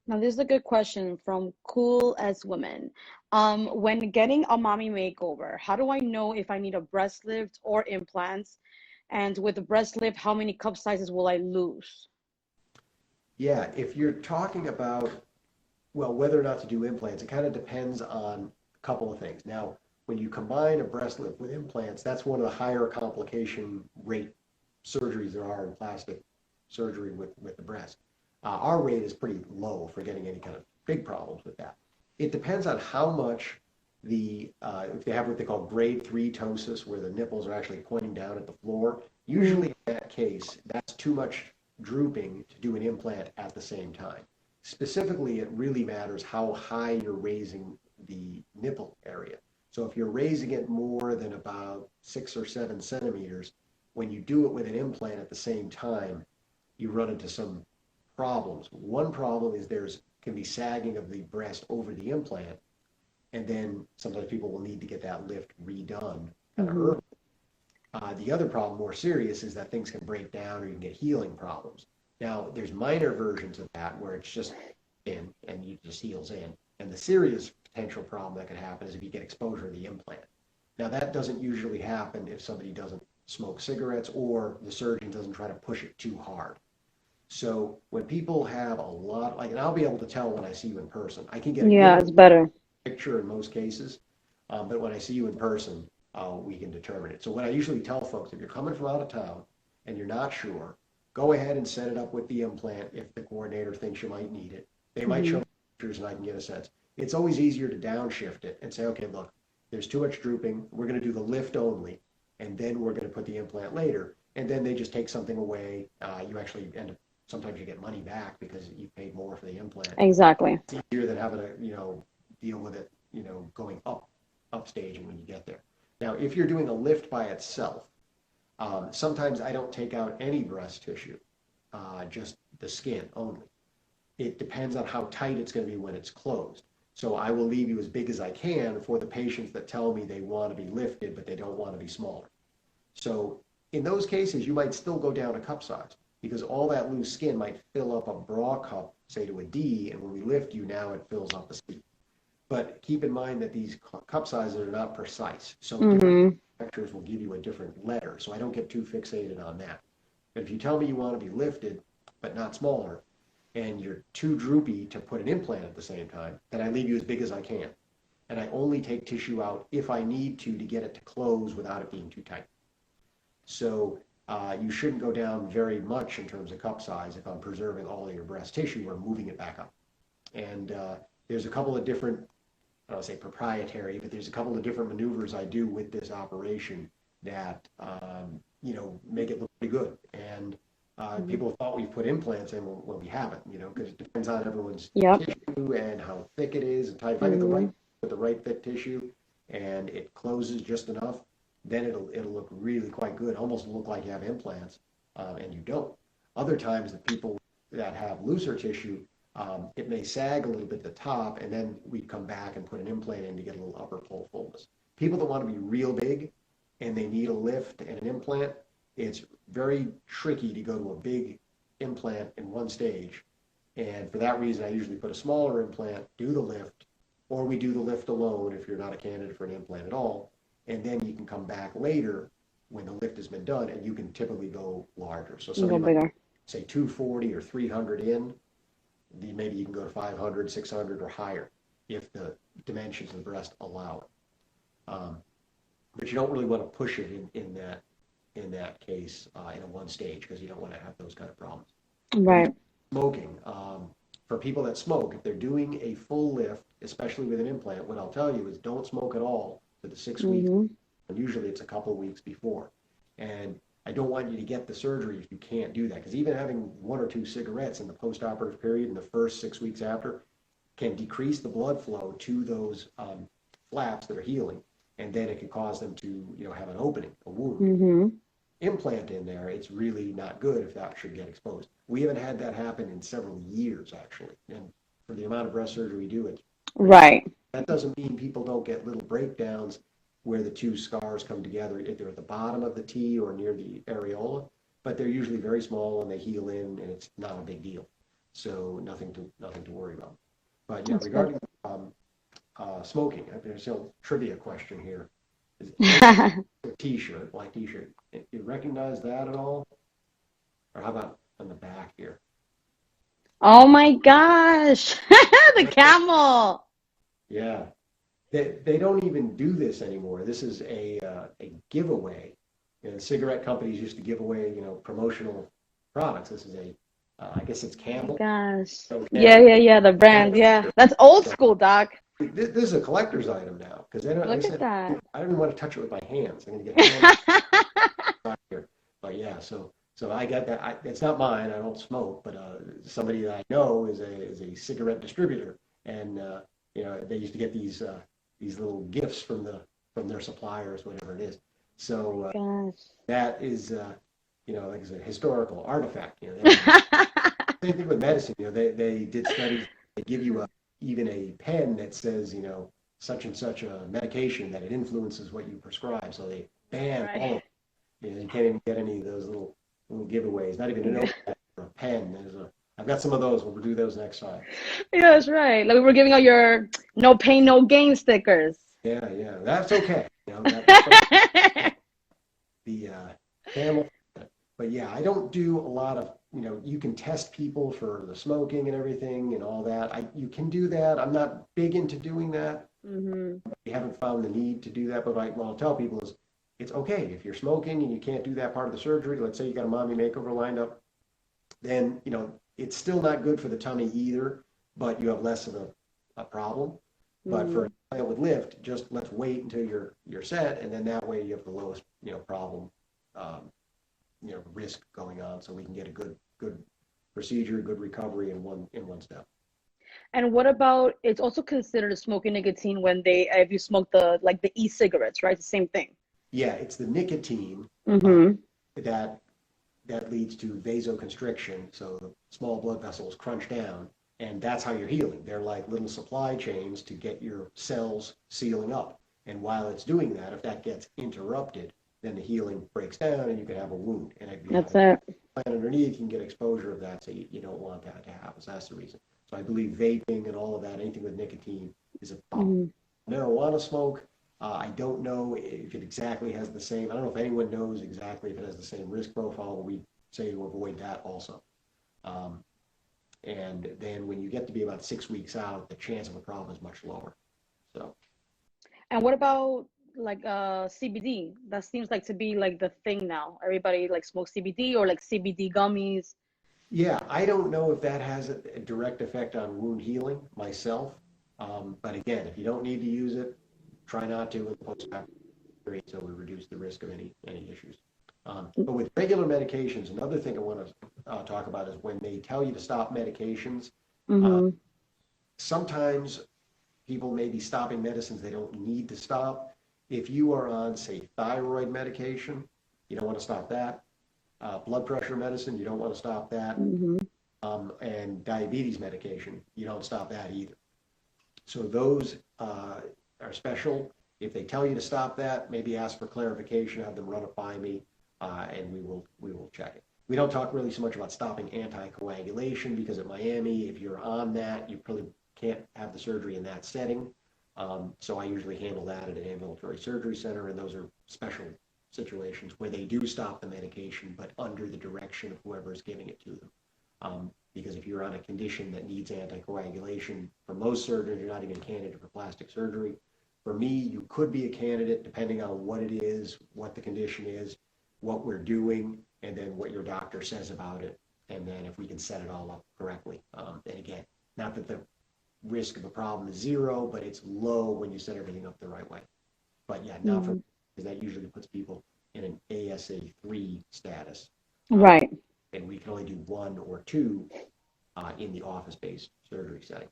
Now, this is a good question from Cool as Women. When getting a mommy makeover, how do I know if I need a breast lift or implants? And with the breast lift, how many cup sizes will I lose? Yeah, if you're talking about, well, whether or not to do implants, it kind of depends on a couple of things. Now, when you combine a breast lift with implants, that's one of the higher complication rate surgeries there are in plastic surgery with the breast. Our rate is pretty low for getting any kind of big problems with that. It depends on how much if they have what they call grade 3 ptosis, where the nipples are actually pointing down at the floor. Mm, Usually in that case, that's too much drooping to do an implant at the same time. Specifically, it really matters how high you're raising the nipple area. So if you're raising it more than about 6 or 7 centimeters, when you do it with an implant at the same time, you run into some problems. One problem is there's can be sagging of the breast over the implant, and then sometimes people will need to get that lift redone kind of hmm early. The other problem, more serious, is that things can break down or you can get healing problems. Now, there's minor versions of that where it's just in and you just heals in. And the serious potential problem that could happen is if you get exposure to the implant. Now, that doesn't usually happen if somebody doesn't smoke cigarettes or the surgeon doesn't try to push it too hard. So when people have a lot, like, and I'll be able to tell when I see you in person, I can get a Yeah, good it's better. picture in most cases, but when I see you in person, we can determine it. So what I usually tell folks, if you're coming from out of town and you're not sure, go ahead and set it up with the implant if the coordinator thinks you might need it. They might show hmm me pictures and I can get a sense. It's always easier to downshift it and say, okay, look, there's too much drooping. We're going to do the lift only, and then we're going to put the implant later. And then they just take something away. You actually end up, sometimes you get money back because you paid more for the implant. Exactly. It's easier than having to, deal with it, going upstaging when you get there. Now, if you're doing a lift by itself, sometimes I don't take out any breast tissue, just the skin only. It depends on how tight it's going to be when it's closed. So I will leave you as big as I can for the patients that tell me they want to be lifted, but they don't want to be smaller. So in those cases, you might still go down a cup size because all that loose skin might fill up a bra cup, say to a D, and when we lift you, now it fills up a C. But keep in mind that these cup sizes are not precise. So different hmm manufacturers will give you a different letter. So I don't get too fixated on that. But if you tell me you want to be lifted, but not smaller, and you're too droopy to put an implant at the same time, then I leave you as big as I can. And I only take tissue out if I need to get it to close without it being too tight. So you shouldn't go down very much in terms of cup size if I'm preserving all of your breast tissue or moving it back up. And there's a couple of different, I don't say proprietary, but there's a couple of different maneuvers I do with this operation that make it look pretty good. And hmm people thought we put implants in when we haven't, because it depends on everyone's Yep. tissue and how thick it is and tight. If I get the right hmm with the right thick tissue and it closes just enough, then it'll look really quite good. Almost look like you have implants, and you don't. Other times, the people that have looser tissue, it may sag a little bit at the top, and then we come back and put an implant in to get a little upper pole fullness. People that want to be real big and they need a lift and an implant, it's very tricky to go to a big implant in one stage. And for that reason, I usually put a smaller implant, do the lift, or we do the lift alone if you're not a candidate for an implant at all. And then you can come back later when the lift has been done and you can typically go larger. So Go somebody might bigger. say 240 or 300 in, maybe you can go to 500, 600 or higher if the dimensions of the breast allow it. But you don't really want to push it in that case in a one stage because you don't want to have those kind of problems. When you Right. smoking, for people that smoke, if they're doing a full lift, especially with an implant, what I'll tell you is don't smoke at all for the 6 weeks. hmm And usually it's a couple of weeks before. And I don't want you to get the surgery if you can't do that. Because even having one or two cigarettes in the postoperative period in the first 6 weeks after can decrease the blood flow to those flaps that are healing. And then it can cause them to, have an opening, a wound. hmm Implant in there, it's really not good if that should get exposed. We haven't had that happen in several years, actually. And for the amount of breast surgery we do, it's pretty. Right. That doesn't mean people don't get little breakdowns where the two scars come together, if they're at the bottom of the T or near the areola, but they're usually very small and they heal in and it's not a big deal. so nothing to worry about. But yeah, regarding smoking, there's a trivia question here. A T-shirt, black T-shirt. You recognize that at all? Or how about on the back here? Oh my gosh, the camel. Yeah, they don't even do this anymore. This is a giveaway. Cigarette companies used to give away, promotional products. This is I guess it's Oh my Camel. gosh. So Yeah, Camel, yeah, yeah, the brand. Yeah. That's old so school, Doc. this is a collector's item now because I Look at said that. I don't even want to touch it with my hands. I'm going to get hand here. But yeah, so I got that. It's not mine. I don't smoke, but somebody that I know is a cigarette distributor, and they used to get these little gifts from their suppliers, whatever it is. So Gosh. that is like I said, historical artifact. Same thing with medicine. They did studies. They give you even a pen that says such and such a medication that it influences what you prescribe. So they ban all Right. of you can't even get any of those little giveaways. Not even a notepad or a pen. I've got some of those. We'll do those next time. Yeah, that's right. Like we were giving out your no pain, no gain stickers. Yeah, yeah, that's okay. That's the camel. But yeah, I don't do a lot of, you can test people for the smoking and everything and all that. You can do that. I'm not big into doing that. Hmm. We haven't found the need to do that. But what I'll tell people is it's okay if you're smoking and you can't do that part of the surgery. Let's say you got a mommy makeover lined up, then, it's still not good for the tummy either, but you have less of a problem. But for a client with lift, just let's wait until you're set, and then that way you have the lowest, problem, um, risk going on, so we can get a good procedure, good recovery in one step. And what about it's also considered smoking nicotine when if you smoke the e-cigarettes, right? It's the same thing. Yeah, it's the nicotine uh, Mm-hmm. that leads to vasoconstriction, so the small blood vessels crunch down, and that's how you're healing. They're like little supply chains to get your cells sealing up. And while it's doing that, if that gets interrupted, then the healing breaks down and you can have a wound. And if you have That's a it. plant underneath, you can get exposure of that, so you don't want that to happen. So that's the reason. So I believe vaping and all of that, anything with nicotine, is a problem. Mm-hmm. Marijuana smoke, I don't know if it exactly has the same, I don't know if anyone knows exactly if it has the same risk profile, but we say to avoid that also. Um, and then when you get to be about 6 weeks out, the chance of a problem is much lower. So, And what about CBD? That seems like to be like the thing now. Everybody like smokes CBD or like CBD gummies. yeah, I don't know if that has a direct effect on wound healing myself. But again, if you don't need to use it, try not to in the post-op period so we reduce the risk of any issues. But with regular medications, another thing I want to talk about is when they tell you to stop medications, uh, Mm-hmm. sometimes people may be stopping medicines they don't need to stop. If you are on, say, thyroid medication, you don't want to stop that. Blood pressure medicine, you don't want to stop that. Mm-hmm. And diabetes medication, you don't stop that either. So those are special. If they tell you to stop that, maybe ask for clarification, have them run it by me, and we will check it. We don't talk really so much about stopping anticoagulation because at Miami, if you're on that, you probably can't have the surgery in that setting. So I usually handle that at an ambulatory surgery center, and those are special situations where they do stop the medication, but under the direction of whoever is giving it to them. Because if you're on a condition that needs anticoagulation, for most surgeons, you're not even a candidate for plastic surgery. For me, you could be a candidate depending on what it is, what the condition is, what we're doing, and then what your doctor says about it, and then if we can set it all up correctly. And again, not that the risk of a problem is zero, but it's low when you set everything up the right way. But yeah, not for because that usually puts people in an ASA3 status. Um, Right. and we can only do one or two in the office-based surgery setting.